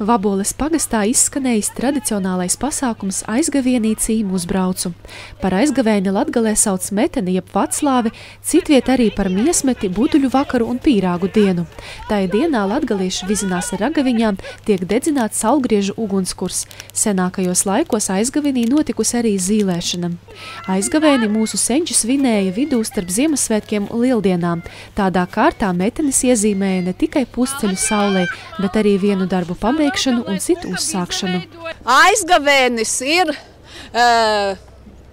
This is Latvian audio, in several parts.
Vaboles pagastā izskanējis tradicionālais pasākums aizgavienī cīmu uzbraucu. Par aizgavēni Latgalē sauc meteni jeb vaclāvi, citviet arī par miesmeti, buduļu vakaru un pīrāgu dienu. Tai dienā latgalieši vizinās ar ragaviņām, tiek dedzināts saulgriežu ugunskurs. Senākajos laikos aizgavenī notikusi arī zīlēšana. Aizgavēni mūsu senči svinēja vidū starp Ziemassvētkiem un Lieldienām. Tādā kārtā metenis iezīmēja ne tikai pusceļu saulē, bet arī vienu darbu pabeigšanu un citu uzsākšanu. Aizgavēnis ir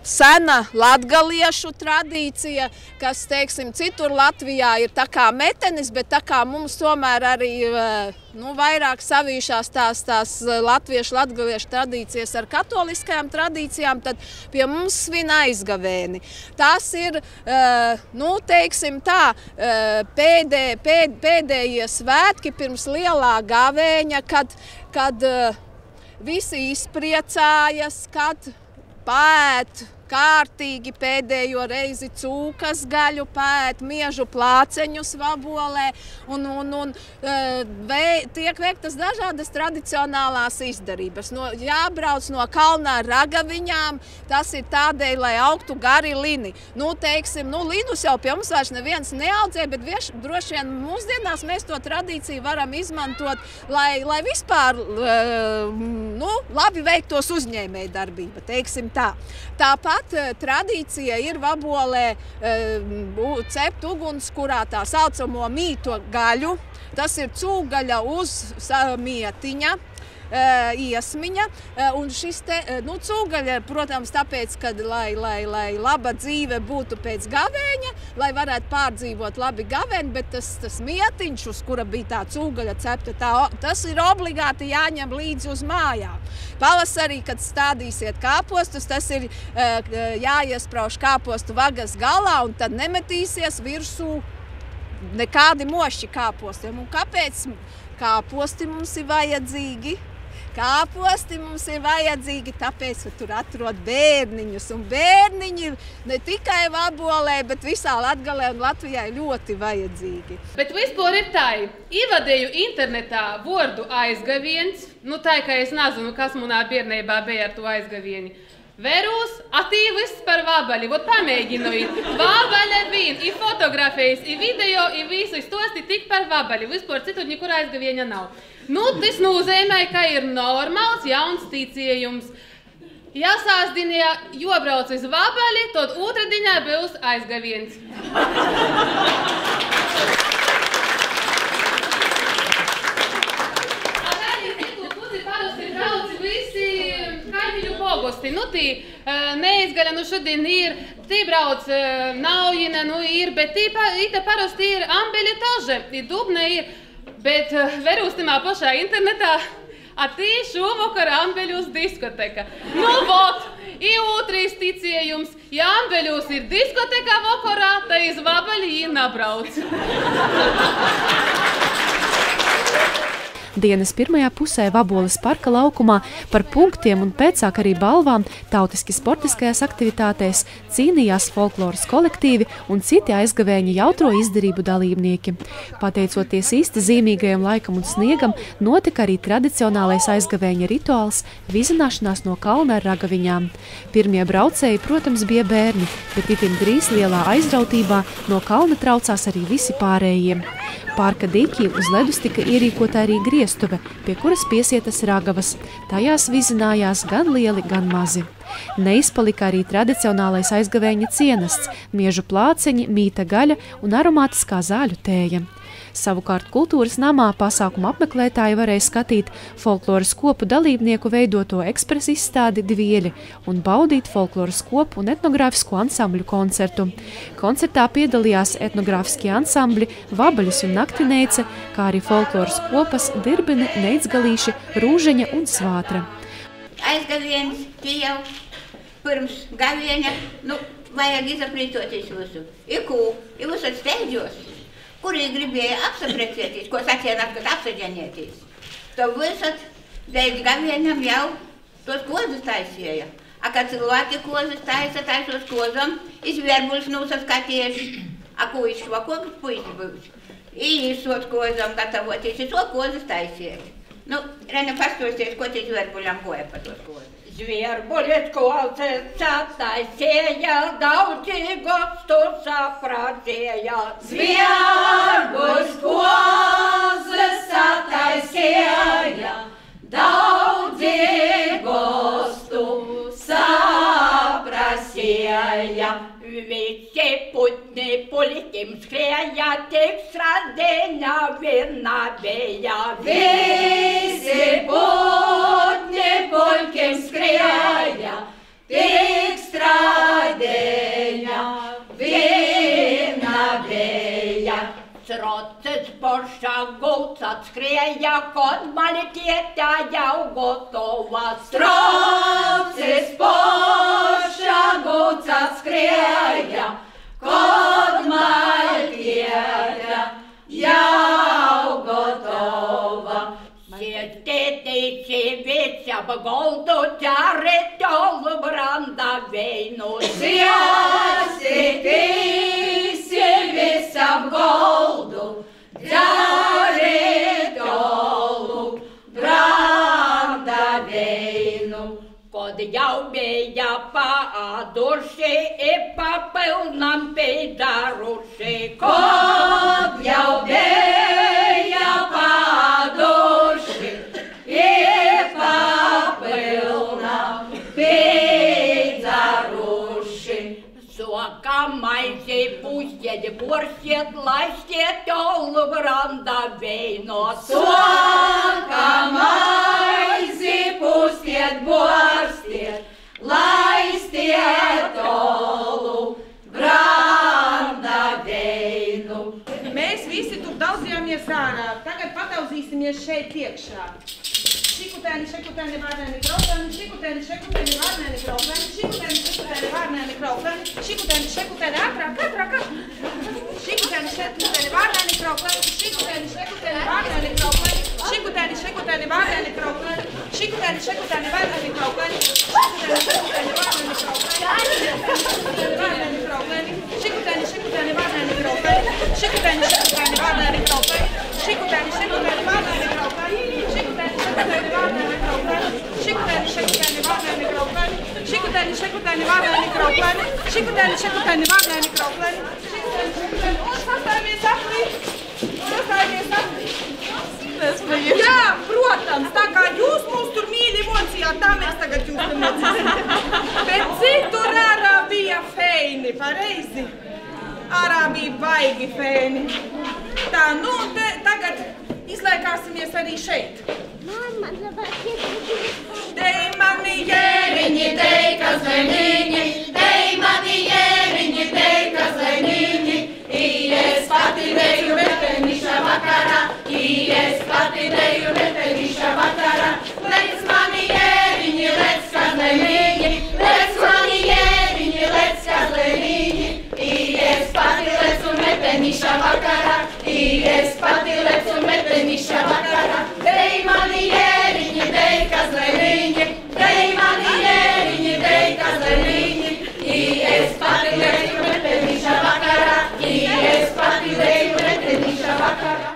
sena latgaliešu tradīcija, kas, teiksim, citur Latvijā ir tā kā metenis, bet tā kā mums tomēr arī vairāk savīšās tās latviešu, latgaliešu tradīcijas ar katoliskajām tradīcijām, tad pie mums svin aizgavēni. Tas ir, teiksim tā, pēdējie svētki pirms lielā gavēņa, kad visi izpriecājas, kad pēt kārtīgi pēdējo reizi cūkas gaļu, pēt miežu plāceņus Vabolē un tiek veiktas dažādas tradicionālās izdarības. Jābrauc no kalna ar ragaviņām, tas ir tādēļ, lai augtu gari lini. Linus jau pie mums vairs neviens neaudzē, bet droši vien mūsdienās mēs to tradīciju varam izmantot, lai vispār labi veiktos uzņēmēju darbība, teiksim tā. Tāpat tradīcija ir Vabolē cept ugunskurā tā saucamo mīto gaļu. Tas ir cūgaļa uz mietiņa, iesmiņa, un šis cūgaļa, protams, tāpēc, ka, lai laba dzīve būtu pēc gavēņa, lai varētu pārdzīvot labi gavēni, bet tas mietiņš, uz kura bija tā cūgaļa cepta, tas ir obligāti jāņem līdzi uz mājām. Pavasarī, kad stādīsiet kāpostus, tas ir jāiesprauž kāpostu vagas galā, un tad nemetīsies virsū nekādi moši kāpostiem. Un kāpēc kāposti mums ir vajadzīgi? Kāposti mums ir vajadzīgi, tāpēc, ka tur atrod bērniņus. Un bērniņi ne tikai Vabolē, bet visā Latgalē un Latvijā ļoti vajadzīgi. Bet vispār ir tā, ievadēju internetā vārdu aizgaviens, tā kā es nezinu, kas manā bērnībā bija ar to aizgavieni. Verūs, attīvis par vabaļi, pamēģinojot. Vabaļa vien, i fotografijas, i video, i visu stosti tik par vabaļi. Vispār citur nekur aizgavieņa nav. Tas nozīmē, ka ir normāls jauns ticējums. Ja sāsdienā jobrauc uz vabaļi, tad otrdienā būs aizgaviens. Augusti, neizgaļa, šodien ir, tī brauc naujina, ir, bet ita parasti ir ambeļa taže, dubne ir, bet verūstimā pašā internetā, tī šovakar ambeļus diskoteka. I otrais ticējums, ja ambeļus ir diskoteka vakarā, tad iz vabaļi jī nabrauc. Dienas pirmajā pusē Vaboles parka laukumā par punktiem un pēcāk arī balvām tautiski sportiskajās aktivitātēs cīnījās folkloras kolektīvi un citi aizgavēņa jautro izdarību dalībnieki. Pateicoties īsti zīmīgajam laikam un sniegam, notika arī tradicionālais aizgavēņa rituāls – vizināšanās no kalna ar ragaviņām. Pirmie braucēji, protams, bija bērni, bet itin drīz lielā aizrautībā no kalna traucās arī visi pārējie. Parka dīķī uz ledus tika ierīkota arī griestuve, pie kuras piesietas ragavas. Tajās vizinājās gan lieli, gan mazi. Neizpalika arī tradicionālais aizgavēņa cienests, miežu plāceņi, mīta gaļa un aromātiskā zāļu tēja. Savukārt kultūras namā pasākuma apmeklētāji varēja skatīt folkloras kopu dalībnieku veidoto ekspresa izstādi Dvieļi un baudīt folkloras kopu un etnogrāfisko ansambļu koncertu. Koncertā piedalījās etnogrāfiskie ansambļi Vabaļas un Naktineice, kā arī folkloras kopas Dirbine, Neicgalīši, Rūžeņa un Svātra. Aizgaviens pieeja pirms gavieņa, vajag izaprītoties visu. I visat steidzos. Kuri gribēja apsaprecēties, ko sacienāt, kad apsaģenieties. To visat dēļ gavieņam jau tos kozas taisīja. Kad cilvēki kozas taisos kozam, izvērbuļs nosaskatieši. Ko izšvakogas puiši būs. Īsot kozam gatavoties, to kozas taisīja. Nu, Rena, pastosties, ko te zvērbuļam goja pa to skolu? Zvērbuļi skolces sataisēja, daudzi gostu saprātēja. Zvērbuļi skolces sataisēja, daudzi gostu saprātēja. Visi putni politim skrēja, tik sradēņa viena bija. Visi putni politim skrēja, tik sradēņa viena bija. Srocis porša gults atskrēja, kod malitietā jau gotova. Srocis porša gults atskrēja, kod malitietā jau gotova. Sēdētīsi visi ap goldu, ķari tolu branda veinu. Sēdētīsi visi ap goldu, ķari tolu branda veinu. Kod jau bija pāduši, pa pilnam pīdaruši. Kod jau bija pāduši, pa pilnam pīdaruši. Soka maizi pustiet, borstiet, laistiet tolu branda veino. Soka maizi pustiet, borstiet, laistiet tolu branda veinu. Mēs visi tur daudzījāmies ārā, tagad patauzīsimies šeit iekšā. Šikutēni, šekutēni, vārnēni, kraukēni, šikutēni, šekutēni, vārnēni, kraukēni, šikutēni, šekutēni, vārnēni, kraukēni, šikutēni, šekutēni, ātrāk. Šikutēni, šekutēni, vārnēni, kraukēni, šikutēni, šekutēni, vārnēni, kraukēni, šikutēni, šekutēni, vārnēni, kraukēni, šikutēni, šekutēni, vārnēni, kraukēni, šikutēni, šekutēni, vārnēni, kraukēni, šikutēni, šekutēni, vārnēni, kraukēni, šikutēni, šekutēni, vārnēni, kraukēni, šikutēni, šekutēni, vārnēni, kraukēni, šikutēni, šekutēni, vārnēni, kraukēni, šikutēni, šekutēni, vārnēni, kraukēni, sastājamies aplī. Jā, protams, tā kā jūs mūs tur mīļi mocījāt, tā mēs tagad jūs tur mocīsim. Bet citur ārā bija feini, pareizi? Ārā bija baigi feini. Tā, nu, tagad izlaikāsimies arī šeit. Dej mani jēriņi, dej kazleniņi, dej mani jēriņi, dej kazleniņi, es pati deju meteniša vakarā, es pati deju meteniša vakarā, lec mani jēriņi, lec kazleniņi, lec mani jēriņi, lec kazleniņi, es pati lecu meteniša vakarā, es pati lecu meteniša vakarā, dej mani jēriņi, dej kazleniņi, dej mani jēriņi, dej kazleniņi, es pati lecu meteniša vakarā, es pati lecu meteniša vakarā.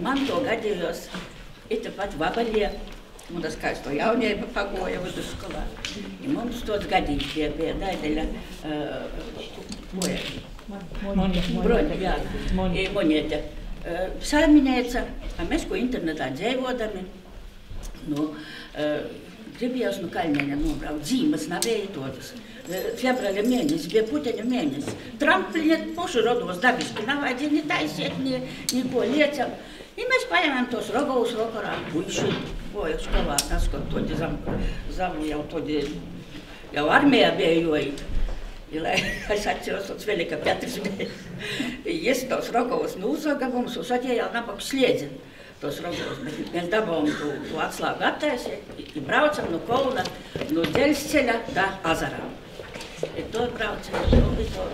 Man to gadījos ita pat Vabaļie, un tas skaisto jaunieba pagoja vidusskolā. I mums tos gadījumi bija daļa broņa, jā, i Moņiete. Saimniece, a mēs, ko internetā dzēvodami, gribējās no Kaļmeņa nobraukt, zīmes nebija todas. Februāra mēnesis, bija puteņu mēnesis. Trampliņi poši rodos dabiski, nav vajadzēja ni taisiet, niko liecam. I mēs paņemam tos rogovus vakarā, puiši, boja skolā, naskot todi zamu jau todi, jau armijā bija joji. Es atceros, tāds Velika Petrs bija. Es tos rogovus nūzoga mums, uz atjējā napak sliedzim tos rogovus, bet mēs dabām tu atslāgu attaisi i braucam no Kolna, no Dzeļsceļa da Azarā. I to braucam, i to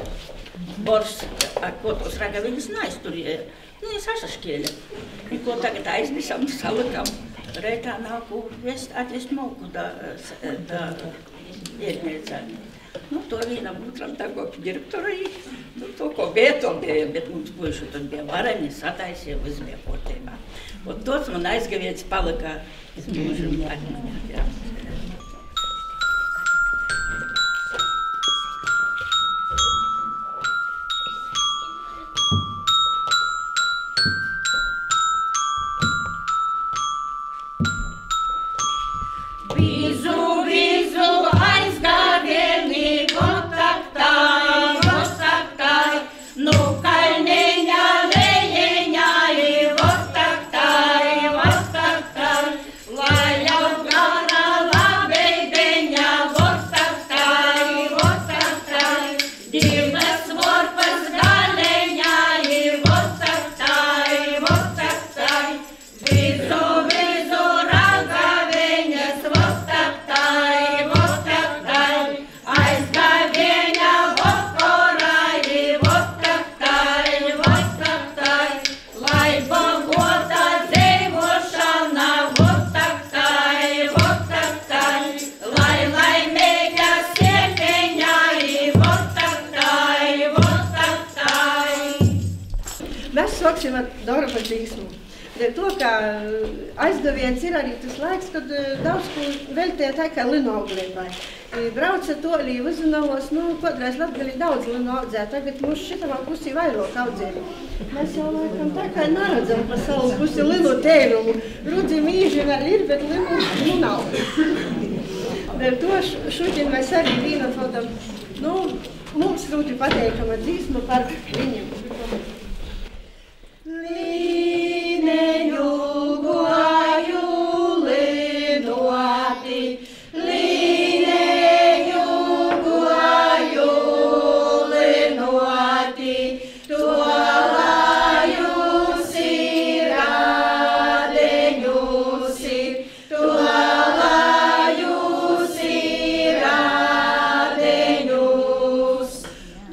bors, ar ko tos ragaviņas naizturēja. Es asaškēļa. I ko tagad aiznesam, salikam. Reitā nav ko atvest mauku da ierniecā. To vienam otram tako direktorai, to ko bija, to bija, bet mums puiši tad bija vareni, sataisīja, viss bija kārtībā. Un tos man aizgaviens palika uz mūžam atmiņā. Jā. Sāksim ar darba dzīsmu. To, ka aizgaviens ir arī tas laiks, kad daudz ko veltīja tā kā linu auglībai. Brauca tolī, uzzinājos, kodreiz Latgalī daudz linu audzē, tagad mums šitamā pusī vairāk audzē. Mēs jau laikam tā kā neredzam pa savu pusi linu tērumu. Rudzi mīži vēl ir, bet linu nav. To šodien mēs arī vīnam fodam, mums ļoti pateikama dzīsma par viņiem. Līneņu goju linuoti, līneņu goju linuoti, to lajusi radeņusi, to lajusi radeņus,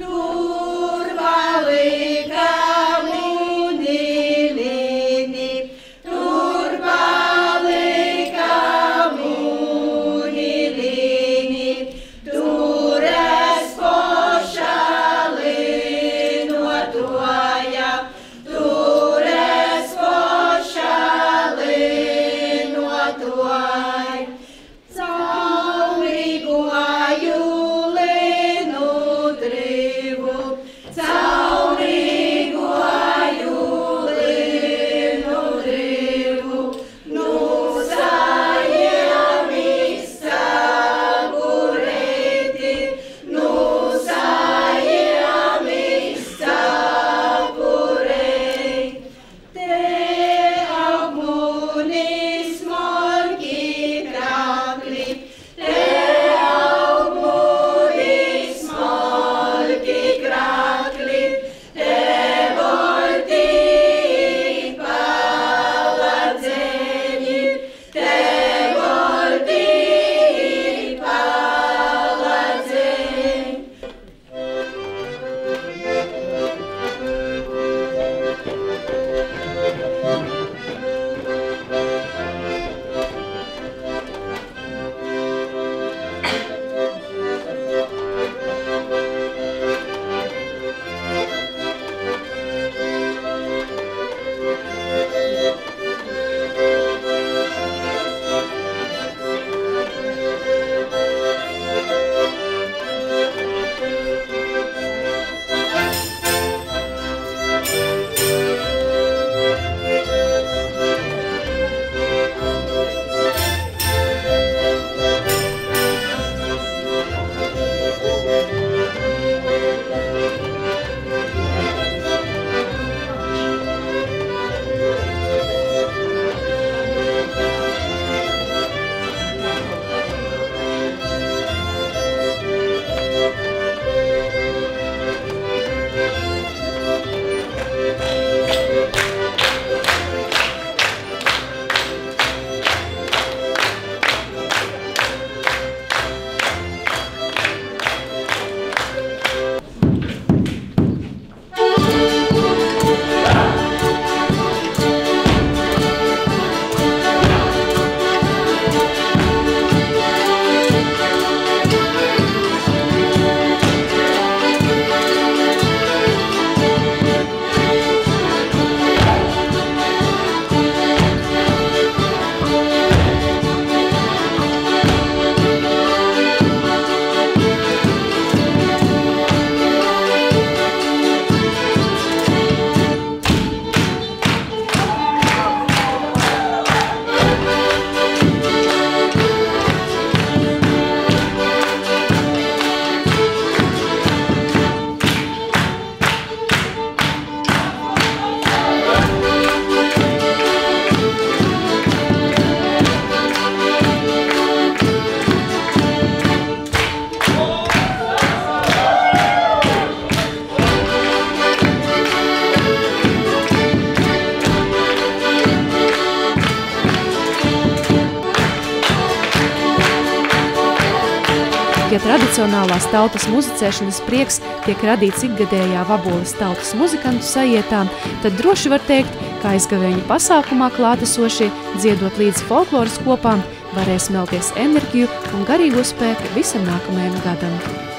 tur valika muni ja tradicionālās tautas muzicēšanas prieks tiek radīts ikgadējā Vaboles tautas muzikantu sajietām, tad droši var teikt, ka aizgavēņu pasākumā klātesošie, dziedot līdz folkloras kopām, varēs melties enerģiju un garīgo spēku visam nākamajam gadam.